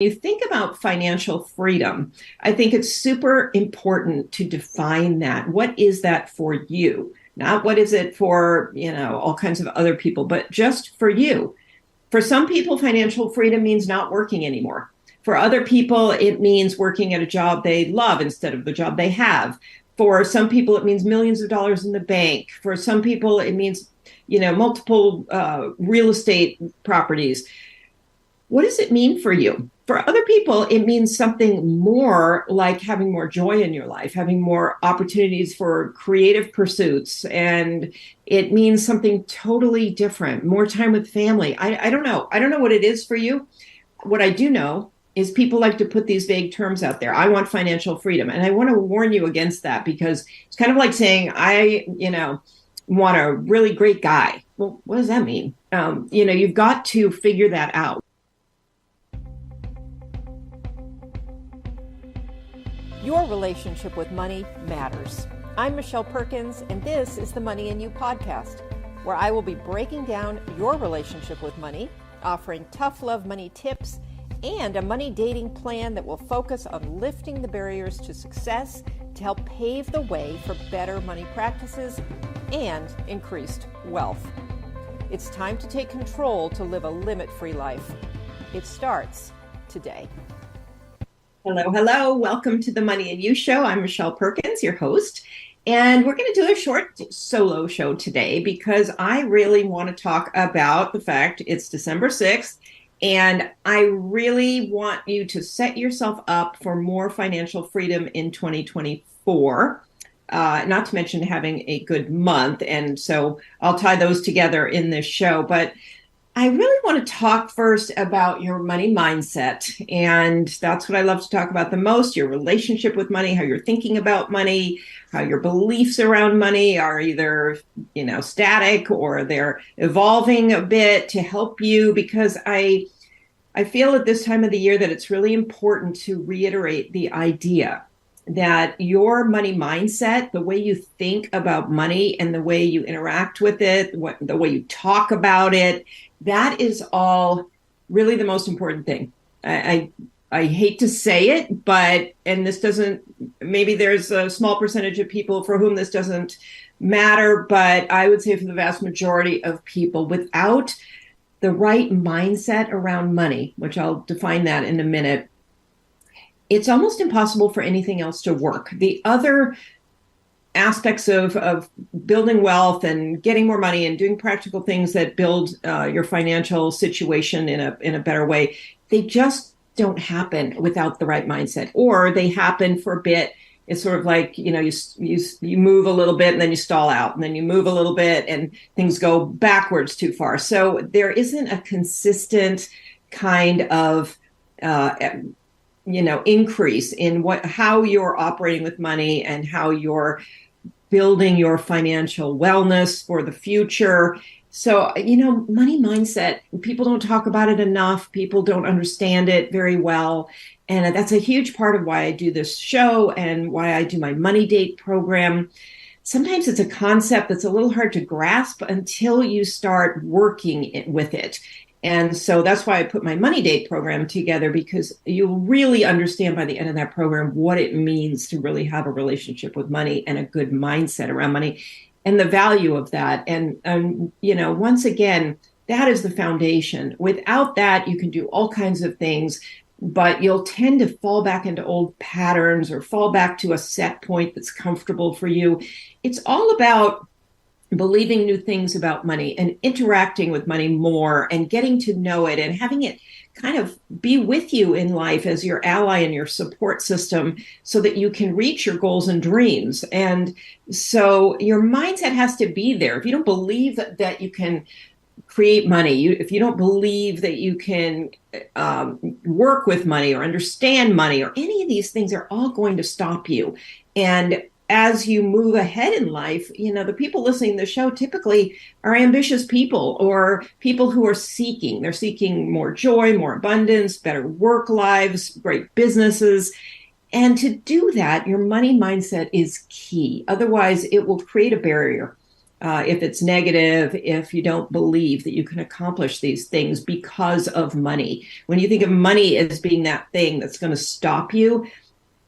You think about financial freedom, I think it's super important to define that. What is that for you? Not what is it for, all kinds of other people, but just for you. For some people, financial freedom means not working anymore. For other people, it means working at a job they love instead of the job they have. For some people, it means millions of dollars in the bank. For some people, it means, multiple real estate properties. What does it mean for you? For other people, it means something more like having more joy in your life, having more opportunities for creative pursuits. And it means something totally different, more time with family. I don't know. I don't know what it is for you. What I do know is people like to put these vague terms out there. I want financial freedom. And I want to warn you against that because it's kind of like saying, want a really great guy. Well, what does that mean? You've got to figure that out. Your relationship with money matters. I'm Michelle Perkins, and this is the Money and You podcast, where I will be breaking down your relationship with money, offering tough love money tips, and a money dating plan that will focus on lifting the barriers to success to help pave the way for better money practices and increased wealth. It's time to take control to live a limit-free life. It starts today. Hello, hello. Welcome to the Money and You Show. I'm Michelle Perkins, your host. And we're going to do a short solo show today because I really want to talk about the fact it's December 6th. And I really want you to set yourself up for more financial freedom in 2024. Not to mention having a good month. And so I'll tie those together in this show. But I really want to talk first about your money mindset. And that's what I love to talk about the most, your relationship with money, how you're thinking about money, how your beliefs around money are either, static or they're evolving a bit to help you. Because I feel at this time of the year that it's really important to reiterate the idea that your money mindset, the way you think about money and the way you interact with it, the way you talk about it, that is all really the most important thing. I hate to say it, and this doesn't, maybe there's a small percentage of people for whom this doesn't matter, but I would say for the vast majority of people, without the right mindset around money, which I'll define that in a minute, it's almost impossible for anything else to work. The other aspects of building wealth and getting more money and doing practical things that build your financial situation in a better way, they just don't happen without the right mindset, or they happen for a bit. It's sort of like, you move a little bit and then you stall out, and then you move a little bit and things go backwards too far. So there isn't a consistent kind of increase in how you're operating with money and how you're building your financial wellness for the future. So, money mindset, people don't talk about it enough. People don't understand it very well. And that's a huge part of why I do this show and why I do my Money Date program. Sometimes it's a concept that's a little hard to grasp until you start working with it. And so that's why I put my Money Date program together, because you'll really understand by the end of that program what it means to really have a relationship with money and a good mindset around money and the value of that. And once again, that is the foundation. Without that, you can do all kinds of things, but you'll tend to fall back into old patterns or fall back to a set point that's comfortable for you. It's all about believing new things about money and interacting with money more and getting to know it and having it kind of be with you in life as your ally and your support system so that you can reach your goals and dreams. And so your mindset has to be there. If you don't believe that you can create money, if you don't believe that you can work with money or understand money or any of these things, are all going to stop you. And as you move ahead in life, the people listening to the show typically are ambitious people or people who are they're seeking more joy, more abundance, better work lives, great businesses. And to do that, your money mindset is key. Otherwise, it will create a barrier. if it's negative, if you don't believe that you can accomplish these things because of money. When you think of money as being that thing that's going to stop you,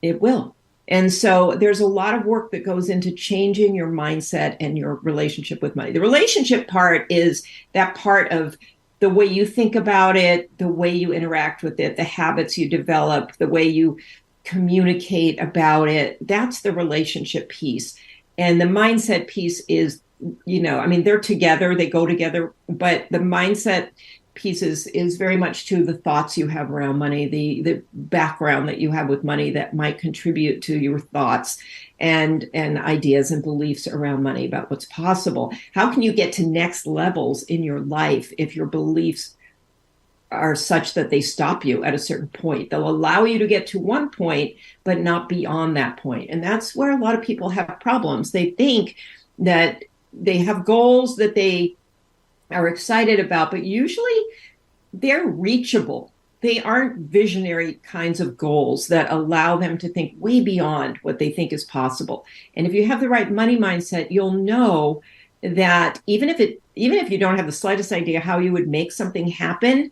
it will. And so there's a lot of work that goes into changing your mindset and your relationship with money. The relationship part is that part of the way you think about it, the way you interact with it, the habits you develop, the way you communicate about it. That's the relationship piece. And the mindset piece is, they're together, they go together, but the mindset pieces is very much to the thoughts you have around money, the background that you have with money that might contribute to your thoughts and ideas and beliefs around money about what's possible. How can you get to next levels in your life if your beliefs are such that they stop you at a certain point? They'll allow you to get to one point, but not beyond that point. And that's where a lot of people have problems. They think that they have goals that they are excited about, but usually they're reachable. They aren't visionary kinds of goals that allow them to think way beyond what they think is possible. And if you have the right money mindset, you'll know that even if you don't have the slightest idea how you would make something happen,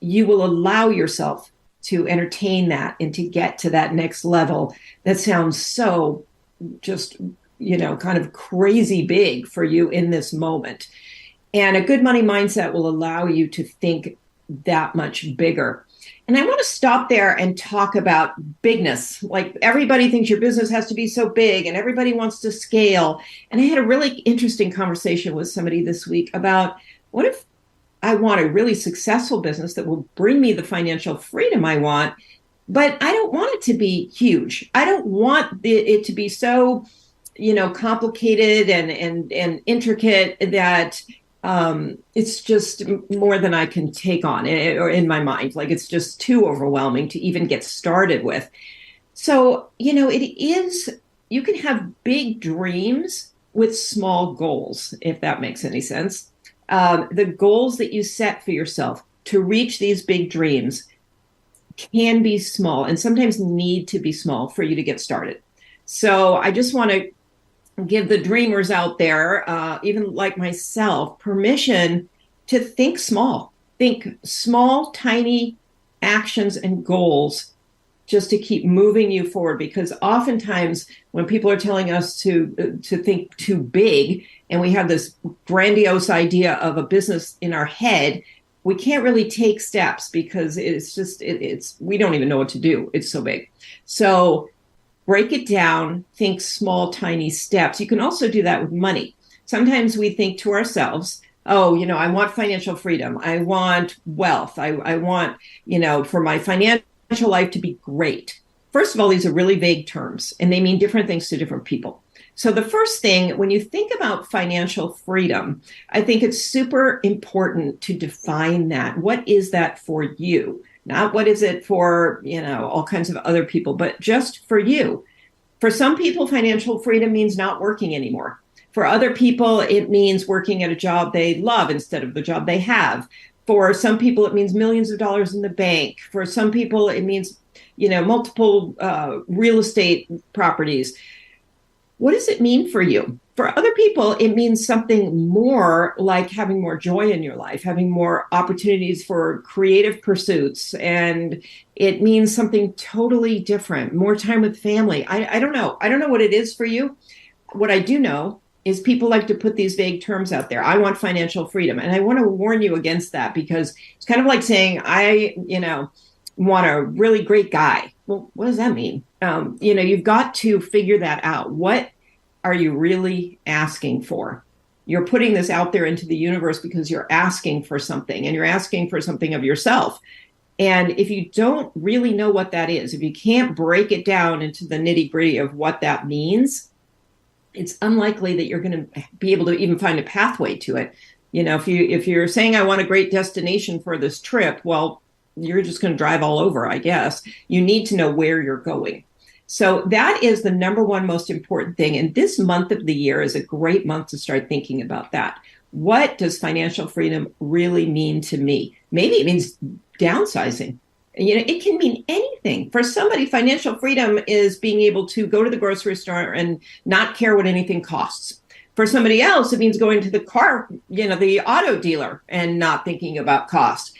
you will allow yourself to entertain that and to get to that next level that sounds so just, kind of crazy big for you in this moment. And a good money mindset will allow you to think that much bigger. And I want to stop there and talk about bigness. Like, everybody thinks your business has to be so big and everybody wants to scale. And I had a really interesting conversation with somebody this week about, what if I want a really successful business that will bring me the financial freedom I want, but I don't want it to be huge. I don't want it to be so, complicated and intricate that it's just more than I can take on, or in my mind, like it's just too overwhelming to even get started with. So, you can have big dreams with small goals, if that makes any sense. The goals that you set for yourself to reach these big dreams can be small and sometimes need to be small for you to get started. So I just want to give the dreamers out there, even like myself, permission to think small. Think small, tiny actions and goals just to keep moving you forward. Because oftentimes when people are telling us to think too big, and we have this grandiose idea of a business in our head, we can't really take steps because it's we don't even know what to do. It's so big. So break it down, think small, tiny steps. You can also do that with money. Sometimes we think to ourselves, oh, I want financial freedom. I want wealth. I want, for my financial life to be great. First of all, these are really vague terms and they mean different things to different people. So the first thing, when you think about financial freedom, I think it's super important to define that. What is that for you? Not what is it for, all kinds of other people, but just for you. For some people, financial freedom means not working anymore. For other people, it means working at a job they love instead of the job they have. For some people, it means millions of dollars in the bank. For some people, it means, multiple real estate properties. What does it mean for you? For other people, it means something more, like having more joy in your life, having more opportunities for creative pursuits. And it means something totally different, more time with family. I don't know. I don't know what it is for you. What I do know is people like to put these vague terms out there. I want financial freedom. And I want to warn you against that, because it's kind of like saying, I want a really great guy. Well, what does that mean? You've got to figure that out. What are you really asking for? You're putting this out there into the universe because you're asking for something, and you're asking for something of yourself. And if you don't really know what that is, if you can't break it down into the nitty-gritty of what that means, it's unlikely that you're going to be able to even find a pathway to it. If you're saying, I want a great destination for this trip, well, you're just going to drive all over, I guess. You need to know where you're going. So that is the number one most important thing. And this month of the year is a great month to start thinking about that. What does financial freedom really mean to me? Maybe it means downsizing. It can mean anything. For somebody, financial freedom is being able to go to the grocery store and not care what anything costs. For somebody else, it means going to the car, the auto dealer and not thinking about cost.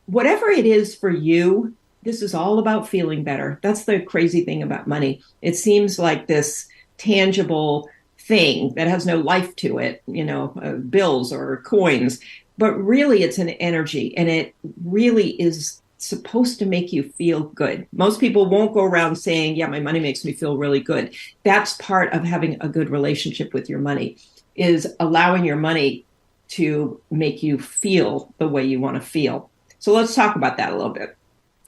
Whatever it is for you, this is all about feeling better. That's the crazy thing about money. It seems like this tangible thing that has no life to it, bills or coins, but really it's an energy, and it really is supposed to make you feel good. Most people won't go around saying, yeah, my money makes me feel really good. That's part of having a good relationship with your money, is allowing your money to make you feel the way you want to feel. So let's talk about that a little bit.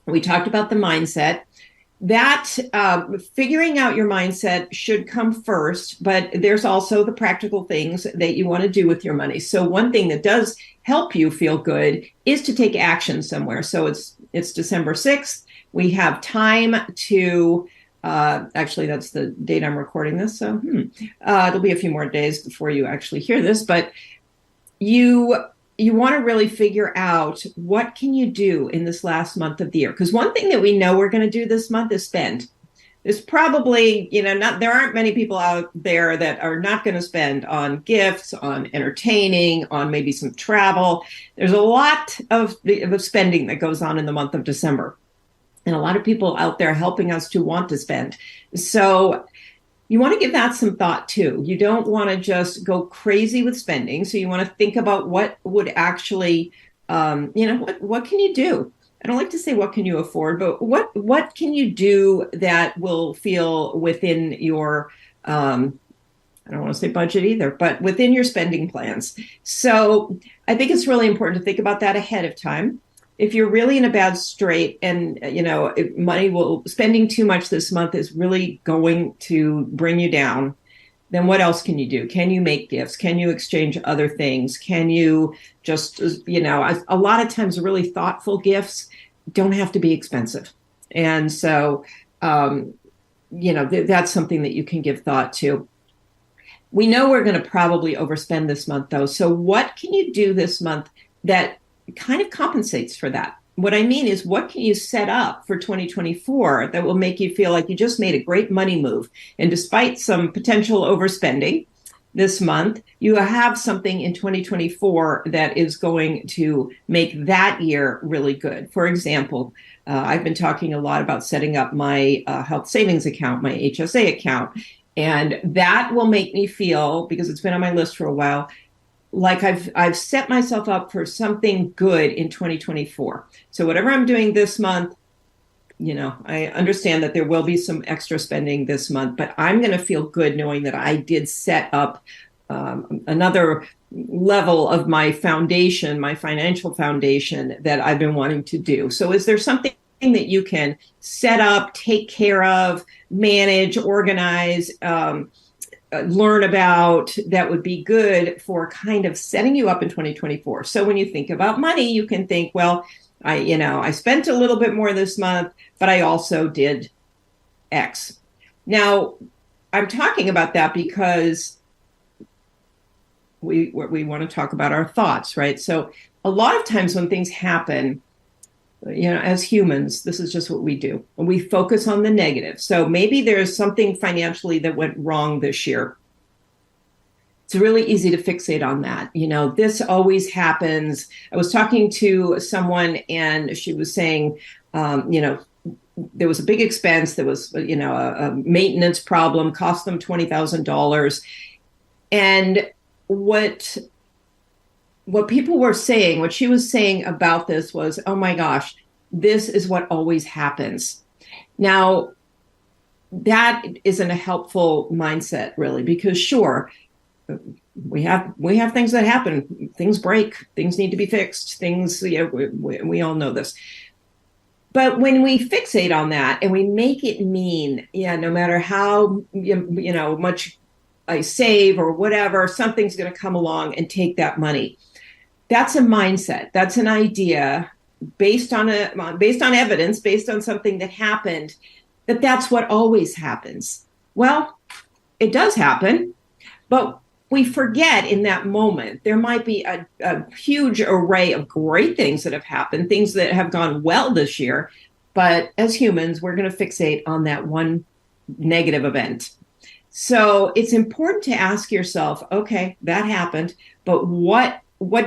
We talked about the mindset. That figuring out your mindset should come first, but there's also the practical things that you want to do with your money. So one thing that does help you feel good is to take action somewhere. So it's December 6th. We have time to, actually, that's the date I'm recording this. So it'll be a few more days before you actually hear this, but you want to really figure out what can you do in this last month of the year. Because one thing that we know we're going to do this month is spend. There's probably, there aren't many people out there that are not going to spend on gifts, on entertaining, on maybe some travel. There's a lot of spending that goes on in the month of December. And a lot of people out there helping us to want to spend. So you want to give that some thought too. You don't want to just go crazy with spending. So you want to think about what would actually, what can you do? I don't like to say what can you afford, but what can you do that will feel within your, I don't want to say budget either, but within your spending plans. So I think it's really important to think about that ahead of time. If you're really in a bad strait and, spending too much this month is really going to bring you down, then what else can you do? Can you make gifts? Can you exchange other things? Can you just, a lot of times really thoughtful gifts don't have to be expensive. And so, that's something that you can give thought to. We know we're going to probably overspend this month, though. So what can you do this month that kind of compensates for that? What I mean is, what can you set up for 2024 that will make you feel like you just made a great money move? And despite some potential overspending this month, you have something in 2024 that is going to make that year really good. For example, I've been talking a lot about setting up my health savings account, my HSA account, and that will make me feel, because it's been on my list for a while, like I've set myself up for something good in 2024. So whatever I'm doing this month, I understand that there will be some extra spending this month, but I'm going to feel good knowing that I did set up another level of my foundation, my financial foundation that I've been wanting to do. So is there something that you can set up, take care of, manage, organize, learn about that would be good for kind of setting you up in 2024? So when you think about money, you can think, well, I spent a little bit more this month, but I also did X. Now, I'm talking about that because we want to talk about our thoughts, right? So a lot of times when things happen, as humans, this is just what we do. We focus on the negative. So maybe there's something financially that went wrong this year. It's really easy to fixate on that. This always happens. I was talking to someone and she was saying, there was a big expense. There was, a maintenance problem, cost them $20,000. And what people were saying, what she was saying about this was, oh my gosh, this is what always happens. Now, that isn't a helpful mindset, really, because sure, we have things that happen. Things break. Things need to be fixed. We all know this. But when we fixate on that and we make it mean, no matter how much I save or whatever, something's going to come along and take that money. That's a mindset. That's an idea based on evidence, based on something that happened, that's what always happens. Well, it does happen, but we forget in that moment. There might be a huge array of great things that have happened, things that have gone well this year, but as humans, we're going to fixate on that one negative event. So it's important to ask yourself, okay, that happened, but what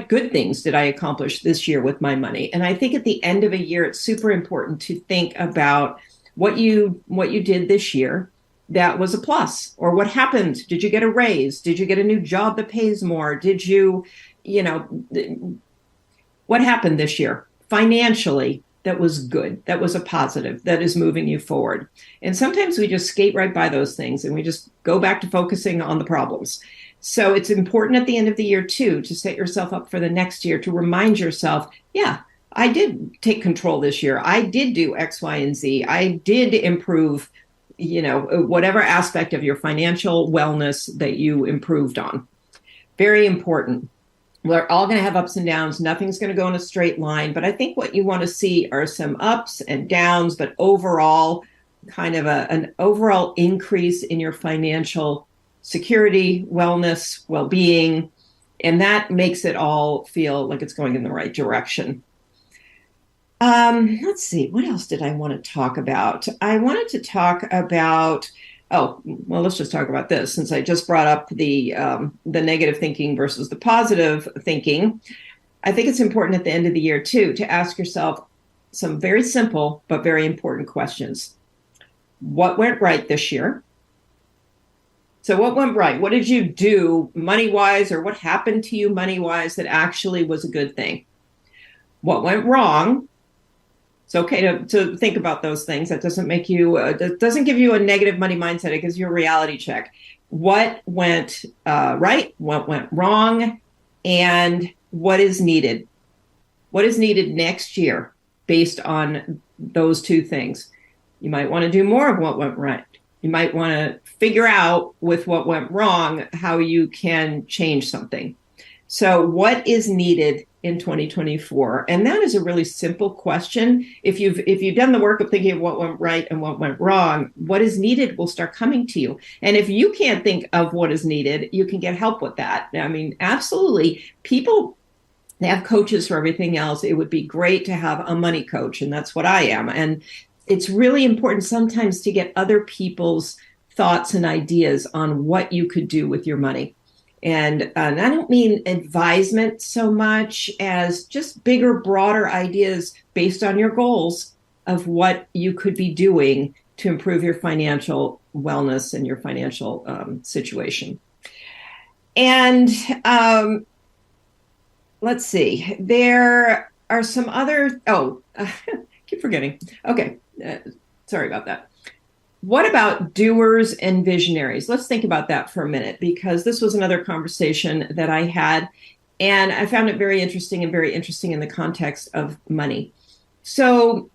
good things did I accomplish this year with my money? And I think at the end of a year, it's super important to think about what you did this year that was a plus, or what happened. Did you get a raise? Did you get a new job that pays more? Did you, you know, what happened this year financially that was good, that was a positive, that is moving you forward? And sometimes we just skate right by those things and we just go back to focusing on the problems. So it's important at the end of the year, too, to set yourself up for the next year, to remind yourself, yeah, I did take control this year. I did do X, Y, and Z. I did improve, whatever aspect of your financial wellness that you improved on. Very important. We're all going to have ups and downs. Nothing's going to go in a straight line. But I think what you want to see are some ups and downs, but overall, kind of an overall increase in your financial security, wellness, well-being. And that makes it all feel like it's going in the right direction. Let's see, what else did I want to talk about? I wanted to talk about, let's just talk about this, since I just brought up the negative thinking versus the positive thinking. I think it's important at the end of the year, too, to ask yourself some very simple but very important questions. What went right this year? So what went right? What did you do money-wise, or what happened to you money-wise that actually was a good thing? What went wrong? It's okay to think about those things. That doesn't make you, doesn't give you a negative money mindset. It gives you a reality check. What went right? What went wrong? And what is needed? What is needed next year based on those two things? You might want to do more of what went right. You might want to figure out with what went wrong how you can change something. So what is needed in 2024? And that is a really simple question. If you've done the work of thinking of what went right and what went wrong, what is needed will start coming to you. And if you can't think of what is needed, you can get help with that. I mean, absolutely. People, they have coaches for everything else. It would be great to have a money coach, and that's what I am. And it's really important sometimes to get other people's thoughts and ideas on what you could do with your money. And I don't mean advisement so much as just bigger, broader ideas based on your goals of what you could be doing to improve your financial wellness and your financial situation. And let's see, there are some other, keep forgetting. Okay, sorry about that. What about doers and visionaries? Let's think about that for a minute, because this was another conversation that I had, and I found it very interesting in the context of money. So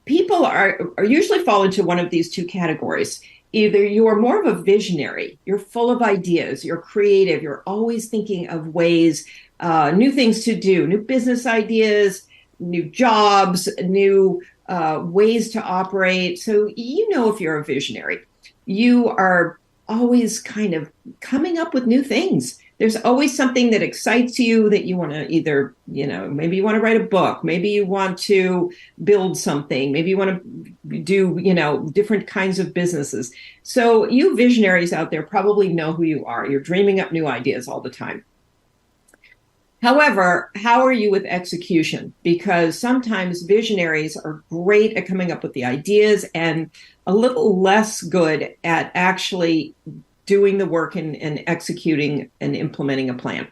people are usually fall into one of these two categories. Either you are more of a visionary, you're full of ideas, you're creative, you're always thinking of ways, new things to do, new business ideas, new jobs, new ways to operate. So if you're a visionary, you are always kind of coming up with new things. There's always something that excites you that you want to either, maybe you want to write a book, maybe you want to build something, maybe you want to do, different kinds of businesses. So you visionaries out there probably know who you are. You're dreaming up new ideas all the time. However, how are you with execution? Because sometimes visionaries are great at coming up with the ideas and a little less good at actually doing the work and executing and implementing a plan.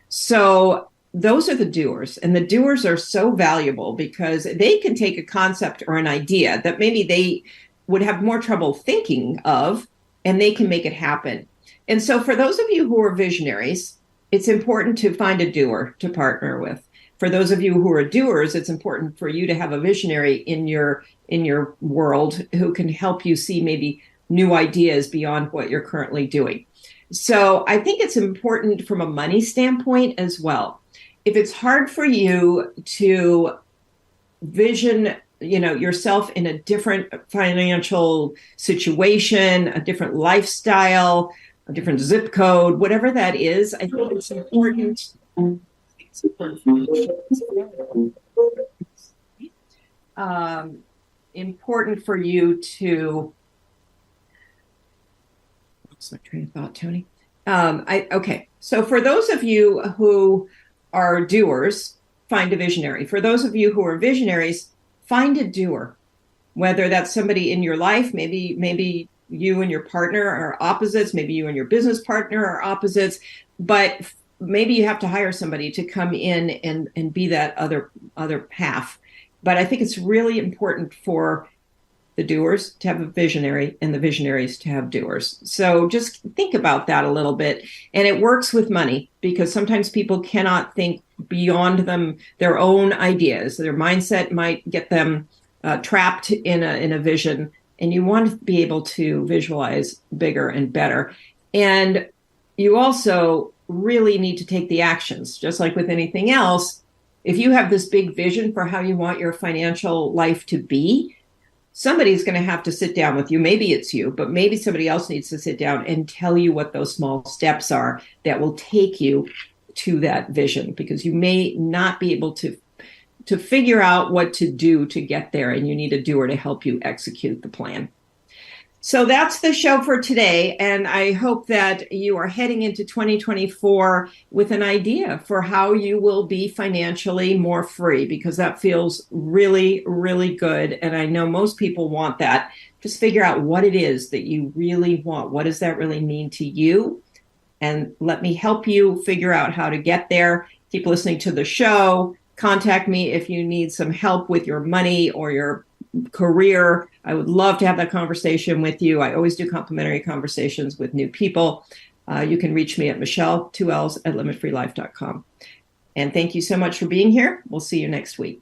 So those are the doers. And the doers are so valuable because they can take a concept or an idea that maybe they would have more trouble thinking of, and they can make it happen. And so for those of you who are visionaries, it's important to find a doer to partner with. For those of you who are doers, it's important for you to have a visionary in your world who can help you see maybe new ideas beyond what you're currently doing. So I think it's important from a money standpoint as well. If it's hard for you to vision, yourself in a different financial situation, a different lifestyle, a different zip code, whatever that is, I think it's important. Important for you to lost my train of thought, Tony. Okay. So for those of you who are doers, find a visionary. For those of you who are visionaries, find a doer. Whether that's somebody in your life, maybe you and your partner are opposites, maybe you and your business partner are opposites, but maybe you have to hire somebody to come in and be that other half. But I think it's really important for the doers to have a visionary and the visionaries to have doers. So just think about that a little bit. And it works with money because sometimes people cannot think beyond their own ideas. Their mindset might get them trapped in a vision, and you want to be able to visualize bigger and better. And you also really need to take the actions, just like with anything else. If you have this big vision for how you want your financial life to be, somebody's going to have to sit down with you. Maybe it's you, but maybe somebody else needs to sit down and tell you what those small steps are that will take you to that vision, because you may not be able to figure out what to do to get there, and you need a doer to help you execute the plan. So that's the show for today, and I hope that you are heading into 2024 with an idea for how you will be financially more free, because that feels really, really good, and I know most people want that. Just figure out what it is that you really want. What does that really mean to you? And let me help you figure out how to get there. Keep listening to the show. Contact me if you need some help with your money or your career. I would love to have that conversation with you. I always do complimentary conversations with new people. You can reach me at Michelle, 2Ls, at limitfreelife.com. And thank you so much for being here. We'll see you next week.